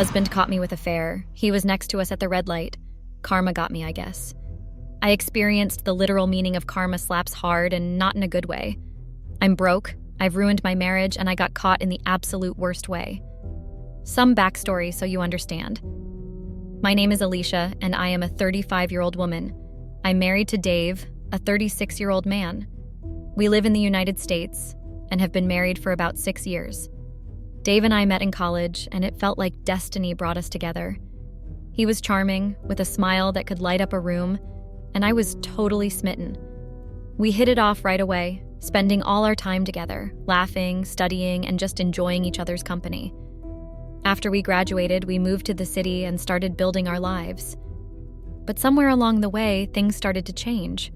husband caught me with a fare. He was next to us at the red light. Karma got me, I guess. I experienced the literal meaning of karma slaps hard and not in a good way. I'm broke, I've ruined my marriage, and I got caught in the absolute worst way. Some backstory so you understand. My name is Alicia, and I am a 35-year-old woman. I'm married to Dave, a 36-year-old man. We live in the United States and have been married for about 6 years. Dave and I met in college, and it felt like destiny brought us together. He was charming, with a smile that could light up a room, and I was totally smitten. We hit it off right away, spending all our time together, laughing, studying, and just enjoying each other's company. After we graduated, we moved to the city and started building our lives. But somewhere along the way, things started to change.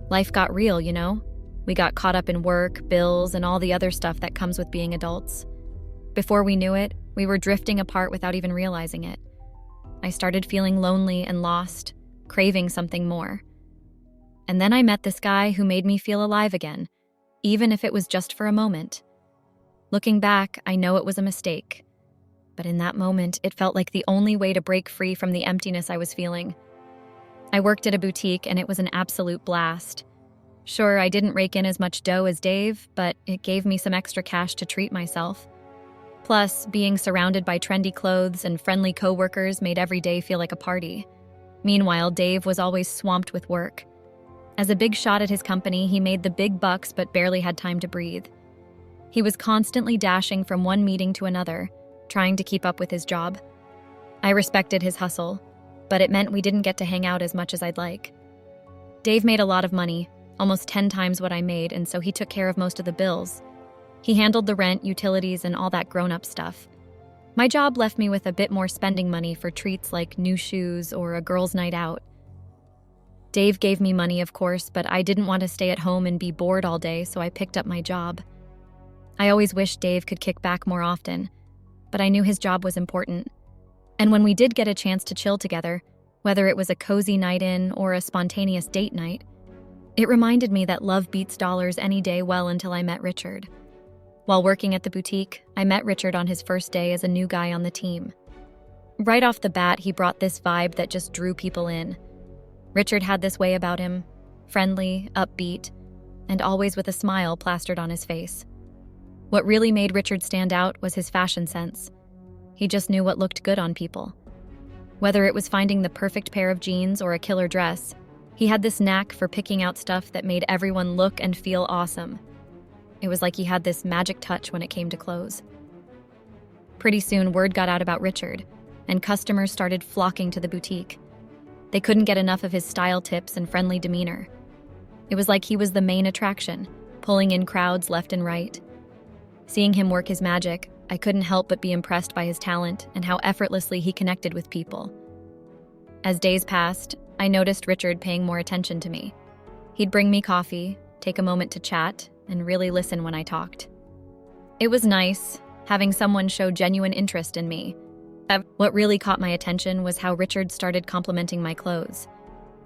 Life got real, you know? We got caught up in work, bills, and all the other stuff that comes with being adults. Before we knew it, we were drifting apart without even realizing it. I started feeling lonely and lost, craving something more. And then I met this guy who made me feel alive again, even if it was just for a moment. Looking back, I know it was a mistake. But in that moment, it felt like the only way to break free from the emptiness I was feeling. I worked at a boutique, and it was an absolute blast. Sure, I didn't rake in as much dough as Dave, but it gave me some extra cash to treat myself. Plus, being surrounded by trendy clothes and friendly coworkers made every day feel like a party. Meanwhile, Dave was always swamped with work. As a big shot at his company, he made the big bucks but barely had time to breathe. He was constantly dashing from one meeting to another, trying to keep up with his job. I respected his hustle, but it meant we didn't get to hang out as much as I'd like. Dave made a lot of money, almost 10 times what I made, and so he took care of most of the bills. He handled the rent, utilities, and all that grown-up stuff. My job left me with a bit more spending money for treats like new shoes or a girls' night out. Dave gave me money, of course, but I didn't want to stay at home and be bored all day, so I picked up my job. I always wished Dave could kick back more often, but I knew his job was important. And when we did get a chance to chill together, whether it was a cozy night in or a spontaneous date night, it reminded me that love beats dollars any day well until I met Richard. While working at the boutique, I met Richard on his first day as a new guy on the team. Right off the bat, he brought this vibe that just drew people in. Richard had this way about him, friendly, upbeat, and always with a smile plastered on his face. What really made Richard stand out was his fashion sense. He just knew what looked good on people. Whether it was finding the perfect pair of jeans or a killer dress, he had this knack for picking out stuff that made everyone look and feel awesome. It was like he had this magic touch when it came to clothes. Pretty soon, word got out about Richard, and customers started flocking to the boutique. They couldn't get enough of his style tips and friendly demeanor. It was like he was the main attraction, pulling in crowds left and right. Seeing him work his magic, I couldn't help but be impressed by his talent and how effortlessly he connected with people. As days passed, I noticed Richard paying more attention to me. He'd bring me coffee, take a moment to chat, and really listen when I talked. It was nice, having someone show genuine interest in me. What really caught my attention was how Richard started complimenting my clothes.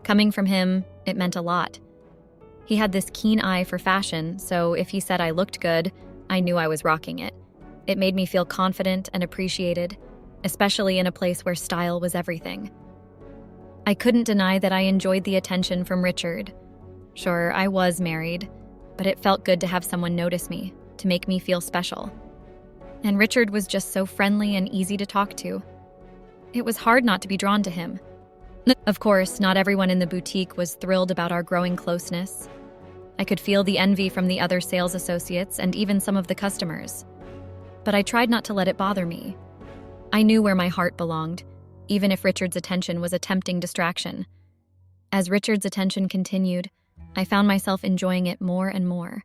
Coming from him, it meant a lot. He had this keen eye for fashion, so if he said I looked good, I knew I was rocking it. It made me feel confident and appreciated, especially in a place where style was everything. I couldn't deny that I enjoyed the attention from Richard. Sure, I was married, but it felt good to have someone notice me, to make me feel special. And Richard was just so friendly and easy to talk to. It was hard not to be drawn to him. Of course, not everyone in the boutique was thrilled about our growing closeness. I could feel the envy from the other sales associates and even some of the customers. But I tried not to let it bother me. I knew where my heart belonged, even if Richard's attention was a tempting distraction. As Richard's attention continued, I found myself enjoying it more and more.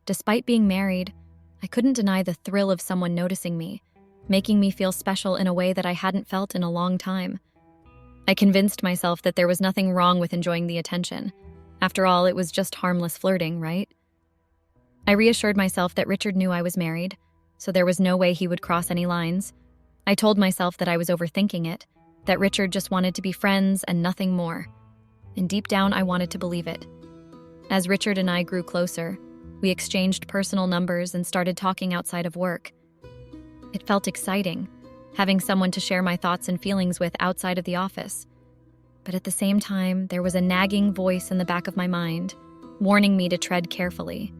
Despite being married, I couldn't deny the thrill of someone noticing me, making me feel special in a way that I hadn't felt in a long time. I convinced myself that there was nothing wrong with enjoying the attention. After all, it was just harmless flirting, right? I reassured myself that Richard knew I was married, so there was no way he would cross any lines. I told myself that I was overthinking it, that Richard just wanted to be friends and nothing more. And deep down, I wanted to believe it. As Richard and I grew closer, we exchanged personal numbers and started talking outside of work. It felt exciting, having someone to share my thoughts and feelings with outside of the office. But at the same time, there was a nagging voice in the back of my mind, warning me to tread carefully.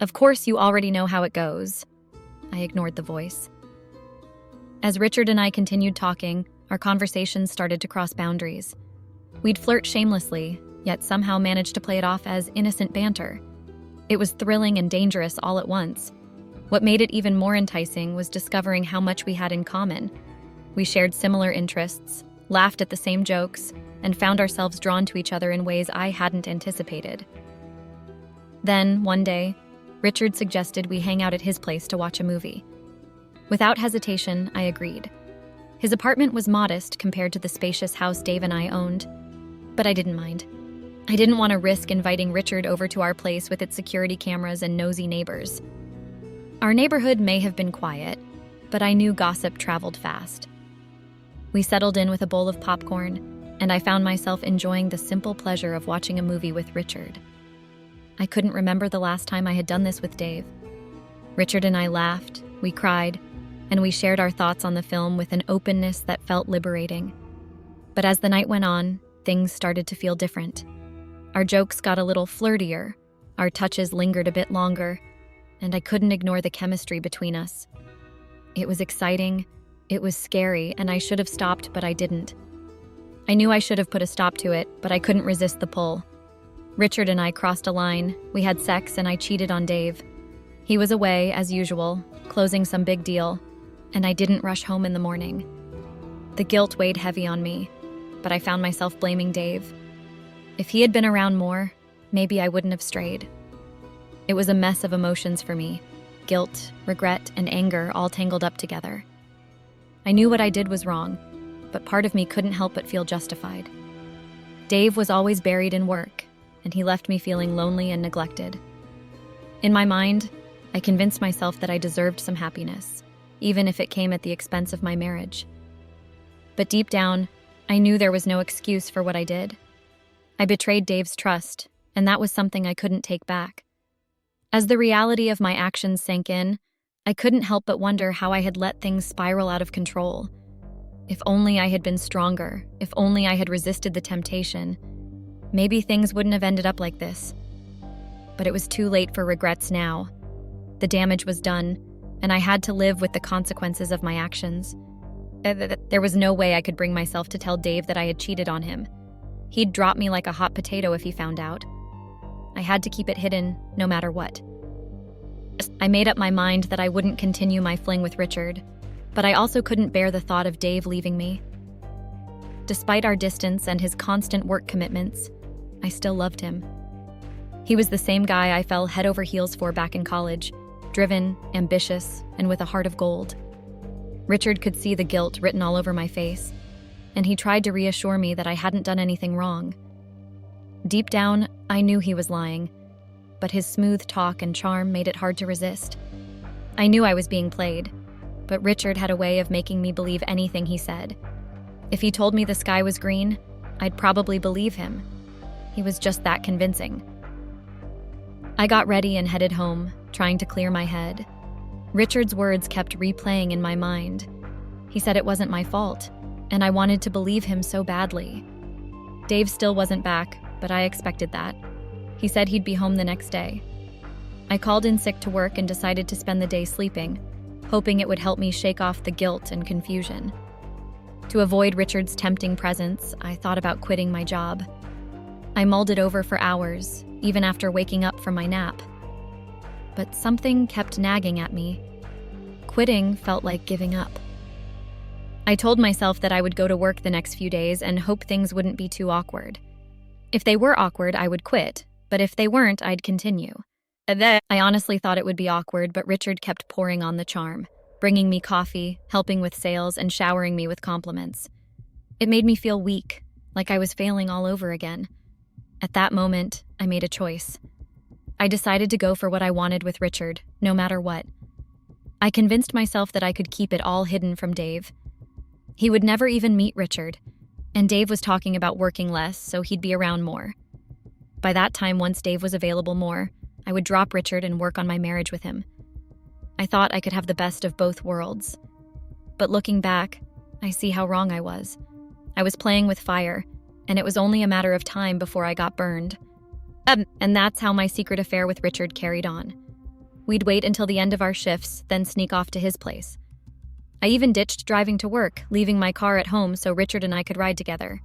Of course, you already know how it goes. I ignored the voice. As Richard and I continued talking, our conversations started to cross boundaries. We'd flirt shamelessly, yet somehow managed to play it off as innocent banter. It was thrilling and dangerous all at once. What made it even more enticing was discovering how much we had in common. We shared similar interests, laughed at the same jokes, and found ourselves drawn to each other in ways I hadn't anticipated. Then, one day, Richard suggested we hang out at his place to watch a movie. Without hesitation, I agreed. His apartment was modest compared to the spacious house Dave and I owned, but I didn't mind. I didn't want to risk inviting Richard over to our place with its security cameras and nosy neighbors. Our neighborhood may have been quiet, but I knew gossip traveled fast. We settled in with a bowl of popcorn, and I found myself enjoying the simple pleasure of watching a movie with Richard. I couldn't remember the last time I had done this with Dave. Richard and I laughed, we cried, and we shared our thoughts on the film with an openness that felt liberating. But as the night went on, things started to feel different. Our jokes got a little flirtier, our touches lingered a bit longer, and I couldn't ignore the chemistry between us. It was exciting, it was scary, and I should have stopped, but I didn't. I knew I should have put a stop to it, but I couldn't resist the pull. Richard and I crossed a line, we had sex, and I cheated on Dave. He was away, as usual, closing some big deal, and I didn't rush home in the morning. The guilt weighed heavy on me, but I found myself blaming Dave. If he had been around more, maybe I wouldn't have strayed. It was a mess of emotions for me, guilt, regret, and anger all tangled up together. I knew what I did was wrong, but part of me couldn't help but feel justified. Dave was always buried in work, and he left me feeling lonely and neglected. In my mind, I convinced myself that I deserved some happiness, even if it came at the expense of my marriage. But deep down, I knew there was no excuse for what I did. I betrayed Dave's trust, and that was something I couldn't take back. As the reality of my actions sank in, I couldn't help but wonder how I had let things spiral out of control. If only I had been stronger, if only I had resisted the temptation, maybe things wouldn't have ended up like this. But it was too late for regrets now. The damage was done, and I had to live with the consequences of my actions. There was no way I could bring myself to tell Dave that I had cheated on him. He'd drop me like a hot potato if he found out. I had to keep it hidden, no matter what. I made up my mind that I wouldn't continue my fling with Richard, but I also couldn't bear the thought of Dave leaving me. Despite our distance and his constant work commitments, I still loved him. He was the same guy I fell head over heels for back in college, driven, ambitious, and with a heart of gold. Richard could see the guilt written all over my face, and he tried to reassure me that I hadn't done anything wrong. Deep down, I knew he was lying, but his smooth talk and charm made it hard to resist. I knew I was being played, but Richard had a way of making me believe anything he said. If he told me the sky was green, I'd probably believe him. He was just that convincing. I got ready and headed home, trying to clear my head. Richard's words kept replaying in my mind. He said it wasn't my fault, and I wanted to believe him so badly. Dave still wasn't back, but I expected that. He said he'd be home the next day. I called in sick to work and decided to spend the day sleeping, hoping it would help me shake off the guilt and confusion. To avoid Richard's tempting presence, I thought about quitting my job. I mulled it over for hours, even after waking up from my nap. But something kept nagging at me. Quitting felt like giving up. I told myself that I would go to work the next few days and hope things wouldn't be too awkward. If they were awkward, I would quit, but if they weren't, I'd continue. I honestly thought it would be awkward, but Richard kept pouring on the charm, bringing me coffee, helping with sales, and showering me with compliments. It made me feel weak, like I was failing all over again. At that moment, I made a choice. I decided to go for what I wanted with Richard, no matter what. I convinced myself that I could keep it all hidden from Dave. He would never even meet Richard, and Dave was talking about working less, so he'd be around more. By that time, once Dave was available more, I would drop Richard and work on my marriage with him. I thought I could have the best of both worlds. But looking back, I see how wrong I was. I was playing with fire, and it was only a matter of time before I got burned. And that's how my secret affair with Richard carried on. We'd wait until the end of our shifts, then sneak off to his place. I even ditched driving to work, leaving my car at home so Richard and I could ride together.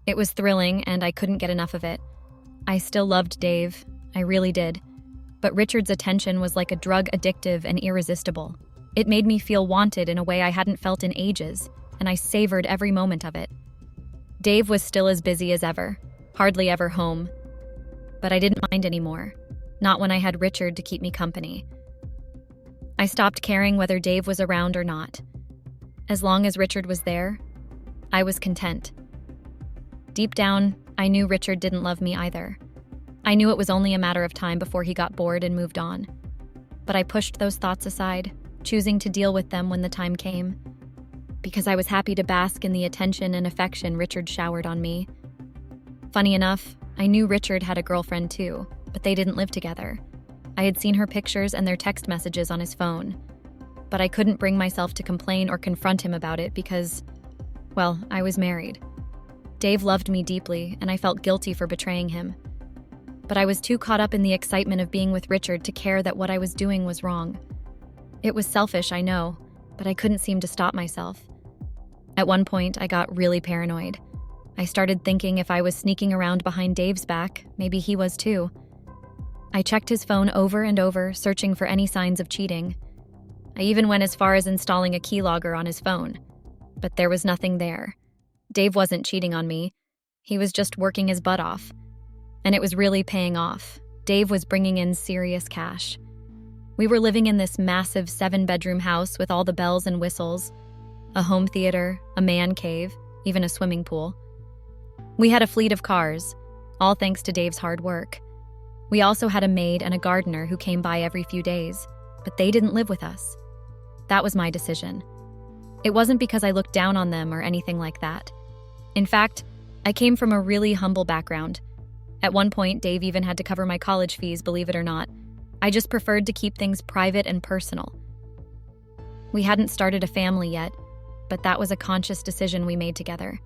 It was thrilling, and I couldn't get enough of it. I still loved Dave, I really did. But Richard's attention was like a drug, addictive and irresistible. It made me feel wanted in a way I hadn't felt in ages, and I savored every moment of it. Dave was still as busy as ever, hardly ever home. But I didn't mind anymore, not when I had Richard to keep me company. I stopped caring whether Dave was around or not. As long as Richard was there, I was content. Deep down, I knew Richard didn't love me either. I knew it was only a matter of time before he got bored and moved on. But I pushed those thoughts aside, choosing to deal with them when the time came, because I was happy to bask in the attention and affection Richard showered on me. Funny enough, I knew Richard had a girlfriend too, but they didn't live together. I had seen her pictures and their text messages on his phone. But I couldn't bring myself to complain or confront him about it because, well, I was married. Dave loved me deeply, and I felt guilty for betraying him. But I was too caught up in the excitement of being with Richard to care that what I was doing was wrong. It was selfish, I know, but I couldn't seem to stop myself. At one point, I got really paranoid. I started thinking if I was sneaking around behind Dave's back, maybe he was too. I checked his phone over and over, searching for any signs of cheating. I even went as far as installing a keylogger on his phone. But there was nothing there. Dave wasn't cheating on me. He was just working his butt off. And it was really paying off. Dave was bringing in serious cash. We were living in this massive 7-bedroom house with all the bells and whistles, a home theater, a man cave, even a swimming pool. We had a fleet of cars, all thanks to Dave's hard work. We also had a maid and a gardener who came by every few days, but they didn't live with us. That was my decision. It wasn't because I looked down on them or anything like that. In fact, I came from a really humble background. At one point, Dave even had to cover my college fees, believe it or not. I just preferred to keep things private and personal. We hadn't started a family yet, but that was a conscious decision we made together.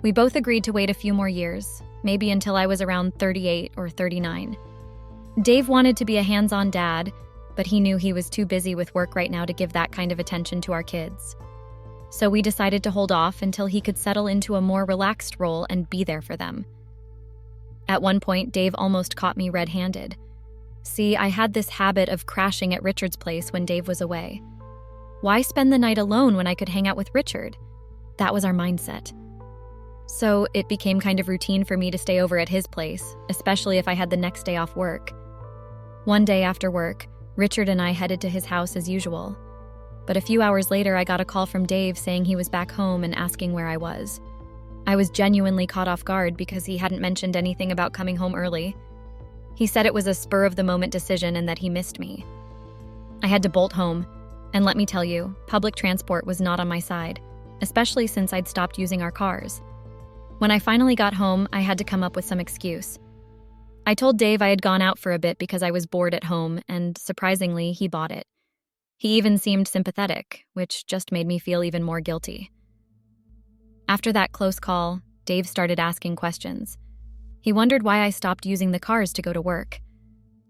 We both agreed to wait a few more years, maybe until I was around 38 or 39. Dave wanted to be a hands-on dad, but he knew he was too busy with work right now to give that kind of attention to our kids. So we decided to hold off until he could settle into a more relaxed role and be there for them. At one point, Dave almost caught me red-handed. See, I had this habit of crashing at Richard's place when Dave was away. Why spend the night alone when I could hang out with Richard? That was our mindset. So it became kind of routine for me to stay over at his place, especially if I had the next day off work. One day after work, Richard and I headed to his house as usual. But a few hours later, I got a call from Dave saying he was back home and asking where I was. I was genuinely caught off guard because he hadn't mentioned anything about coming home early. He said it was a spur-of-the-moment decision and that he missed me. I had to bolt home, and let me tell you, public transport was not on my side, especially since I'd stopped using our cars. When I finally got home, I had to come up with some excuse. I told Dave I had gone out for a bit because I was bored at home, and surprisingly, he bought it. He even seemed sympathetic, which just made me feel even more guilty. After that close call, Dave started asking questions. He wondered why I stopped using the cars to go to work.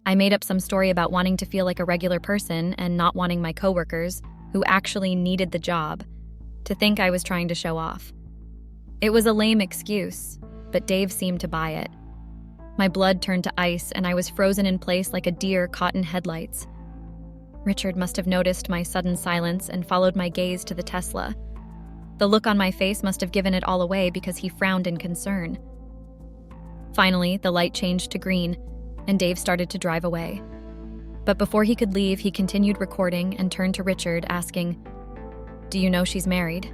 I made up some story about wanting to feel like a regular person and not wanting my coworkers, who actually needed the job, to think I was trying to show off. It was a lame excuse, but Dave seemed to buy it. My blood turned to ice and I was frozen in place like a deer caught in headlights. Richard must have noticed my sudden silence and followed my gaze to the Tesla. The look on my face must have given it all away because he frowned in concern. Finally, the light changed to green, and Dave started to drive away. But before he could leave, he continued recording and turned to Richard, asking, "Do you know she's married?"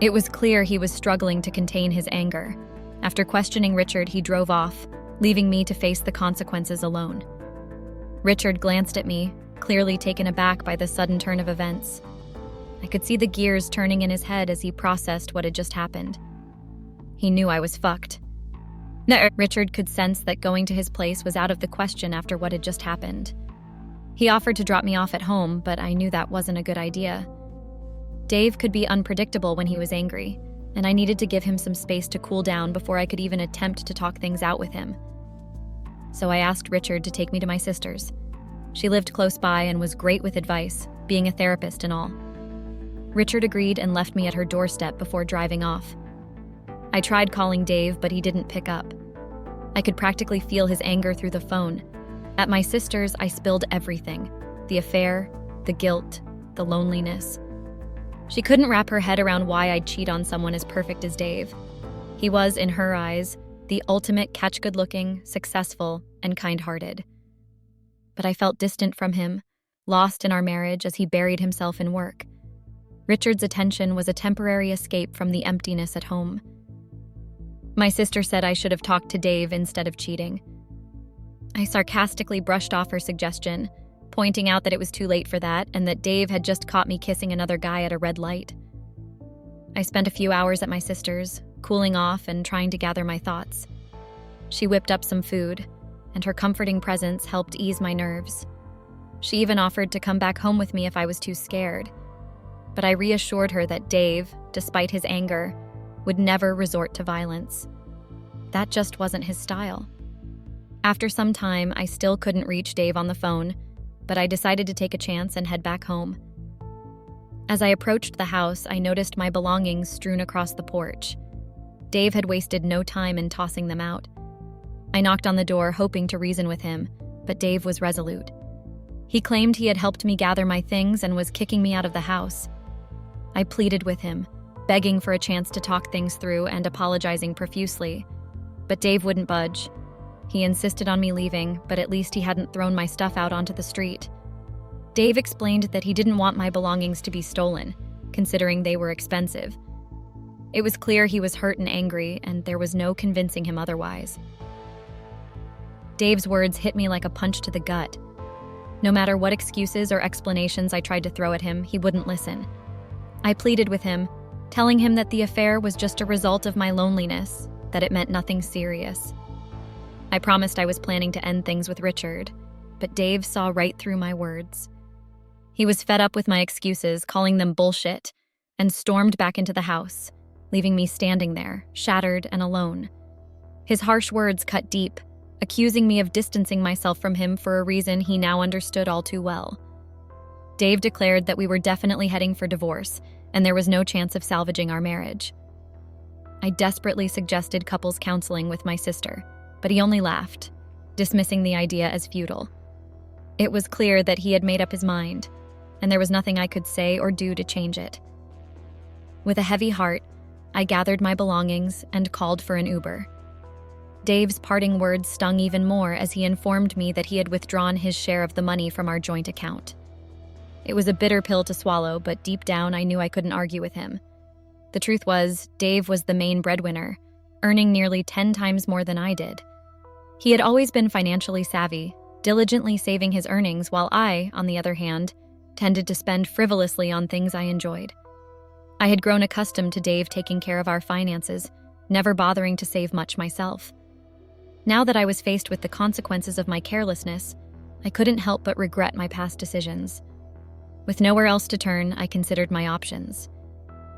It was clear he was struggling to contain his anger. After questioning Richard, he drove off, leaving me to face the consequences alone. Richard glanced at me, clearly taken aback by the sudden turn of events. I could see the gears turning in his head as he processed what had just happened. He knew I was fucked. No, Richard could sense that going to his place was out of the question after what had just happened. He offered to drop me off at home, but I knew that wasn't a good idea. Dave could be unpredictable when he was angry, and I needed to give him some space to cool down before I could even attempt to talk things out with him. So I asked Richard to take me to my sister's. She lived close by and was great with advice, being a therapist and all. Richard agreed and left me at her doorstep before driving off. I tried calling Dave, but he didn't pick up. I could practically feel his anger through the phone. At my sister's, I spilled everything: the affair, the guilt, the loneliness. She couldn't wrap her head around why I'd cheat on someone as perfect as Dave. He was, in her eyes, the ultimate catch-good-looking, successful, and kind-hearted. But I felt distant from him, lost in our marriage as he buried himself in work. Richard's attention was a temporary escape from the emptiness at home. My sister said I should have talked to Dave instead of cheating. I sarcastically brushed off her suggestion, pointing out that it was too late for that and that Dave had just caught me kissing another guy at a red light. I spent a few hours at my sister's, cooling off and trying to gather my thoughts. She whipped up some food, and her comforting presence helped ease my nerves. She even offered to come back home with me if I was too scared. But I reassured her that Dave, despite his anger, would never resort to violence. That just wasn't his style. After some time, I still couldn't reach Dave on the phone, but I decided to take a chance and head back home. As I approached the house, I noticed my belongings strewn across the porch. Dave had wasted no time in tossing them out. I knocked on the door, hoping to reason with him, but Dave was resolute. He claimed he had helped me gather my things and was kicking me out of the house. I pleaded with him, begging for a chance to talk things through and apologizing profusely. But Dave wouldn't budge. He insisted on me leaving, but at least he hadn't thrown my stuff out onto the street. Dave explained that he didn't want my belongings to be stolen, considering they were expensive. It was clear he was hurt and angry, and there was no convincing him otherwise. Dave's words hit me like a punch to the gut. No matter what excuses or explanations I tried to throw at him, he wouldn't listen. I pleaded with him, telling him that the affair was just a result of my loneliness, that it meant nothing serious. I promised I was planning to end things with Richard, but Dave saw right through my words. He was fed up with my excuses, calling them bullshit, and stormed back into the house, leaving me standing there, shattered and alone. His harsh words cut deep, accusing me of distancing myself from him for a reason he now understood all too well. Dave declared that we were definitely heading for divorce, and there was no chance of salvaging our marriage. I desperately suggested couples counseling with my sister, but he only laughed, dismissing the idea as futile. It was clear that he had made up his mind, and there was nothing I could say or do to change it. With a heavy heart, I gathered my belongings and called for an Uber. Dave's parting words stung even more as he informed me that he had withdrawn his share of the money from our joint account. It was a bitter pill to swallow, but deep down I knew I couldn't argue with him. The truth was, Dave was the main breadwinner, earning nearly 10 times more than I did. He had always been financially savvy, diligently saving his earnings, while I, on the other hand, tended to spend frivolously on things I enjoyed. I had grown accustomed to Dave taking care of our finances, never bothering to save much myself. Now that I was faced with the consequences of my carelessness, I couldn't help but regret my past decisions. With nowhere else to turn, I considered my options.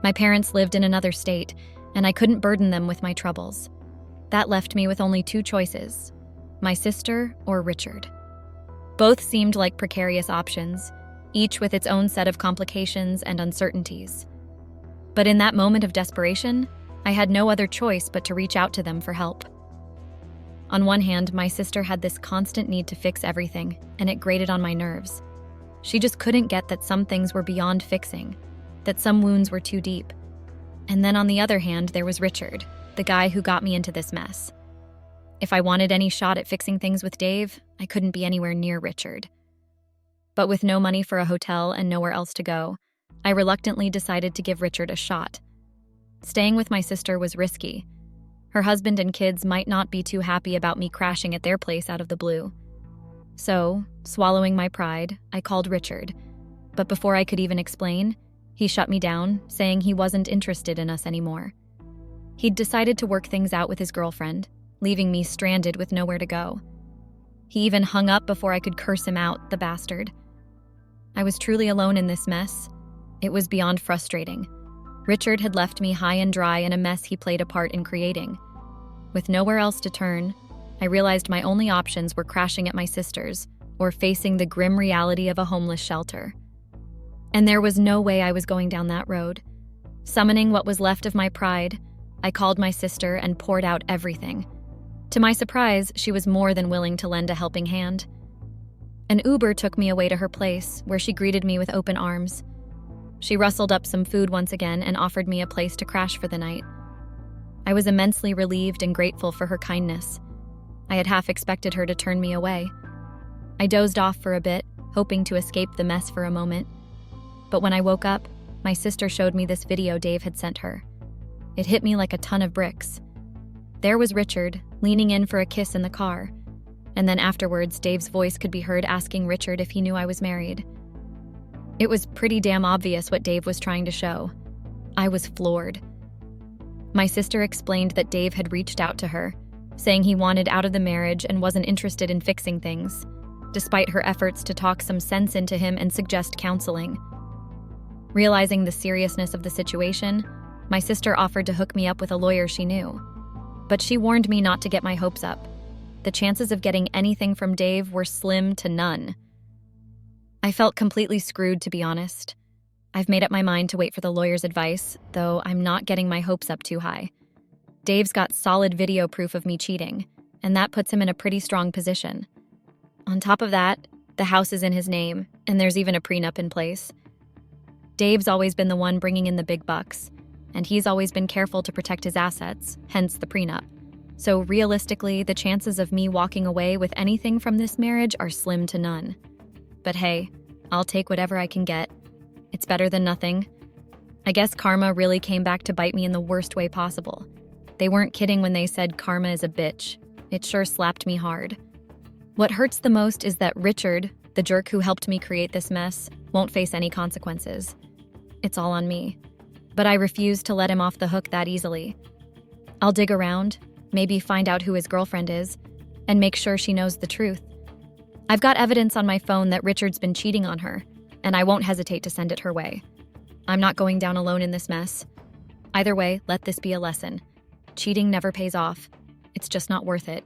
My parents lived in another state, and I couldn't burden them with my troubles. That left me with only two choices: my sister or Richard. Both seemed like precarious options, each with its own set of complications and uncertainties. But in that moment of desperation, I had no other choice but to reach out to them for help. On one hand, my sister had this constant need to fix everything, and it grated on my nerves. She just couldn't get that some things were beyond fixing, that some wounds were too deep. And then on the other hand, there was Richard, the guy who got me into this mess. If I wanted any shot at fixing things with Dave, I couldn't be anywhere near Richard. But with no money for a hotel and nowhere else to go, I reluctantly decided to give Richard a shot. Staying with my sister was risky. Her husband and kids might not be too happy about me crashing at their place out of the blue. So, swallowing my pride, I called Richard. But before I could even explain, he shut me down, saying he wasn't interested in us anymore. He'd decided to work things out with his girlfriend, leaving me stranded with nowhere to go. He even hung up before I could curse him out, the bastard. I was truly alone in this mess, It was beyond frustrating. Richard had left me high and dry in a mess he played a part in creating. With nowhere else to turn, I realized my only options were crashing at my sister's or facing the grim reality of a homeless shelter. And there was no way I was going down that road. Summoning what was left of my pride, I called my sister and poured out everything. To my surprise, she was more than willing to lend a helping hand. An Uber took me away to her place, where she greeted me with open arms. She rustled up some food once again and offered me a place to crash for the night. I was immensely relieved and grateful for her kindness. I had half expected her to turn me away. I dozed off for a bit, hoping to escape the mess for a moment. But when I woke up, my sister showed me this video Dave had sent her. It hit me like a ton of bricks. There was Richard, leaning in for a kiss in the car. And then afterwards, Dave's voice could be heard asking Richard if he knew I was married. It was pretty damn obvious what Dave was trying to show. I was floored. My sister explained that Dave had reached out to her, saying he wanted out of the marriage and wasn't interested in fixing things, despite her efforts to talk some sense into him and suggest counseling. Realizing the seriousness of the situation, my sister offered to hook me up with a lawyer she knew. But she warned me not to get my hopes up. The chances of getting anything from Dave were slim to none. I felt completely screwed, to be honest. I've made up my mind to wait for the lawyer's advice, though I'm not getting my hopes up too high. Dave's got solid video proof of me cheating, and that puts him in a pretty strong position. On top of that, the house is in his name, and there's even a prenup in place. Dave's always been the one bringing in the big bucks, and he's always been careful to protect his assets, hence the prenup. So realistically, the chances of me walking away with anything from this marriage are slim to none. But hey, I'll take whatever I can get. It's better than nothing. I guess karma really came back to bite me in the worst way possible. They weren't kidding when they said karma is a bitch. It sure slapped me hard. What hurts the most is that Richard, the jerk who helped me create this mess, won't face any consequences. It's all on me. But I refuse to let him off the hook that easily. I'll dig around, maybe find out who his girlfriend is, and make sure she knows the truth. I've got evidence on my phone that Richard's been cheating on her, and I won't hesitate to send it her way. I'm not going down alone in this mess. Either way, let this be a lesson. Cheating never pays off. It's just not worth it.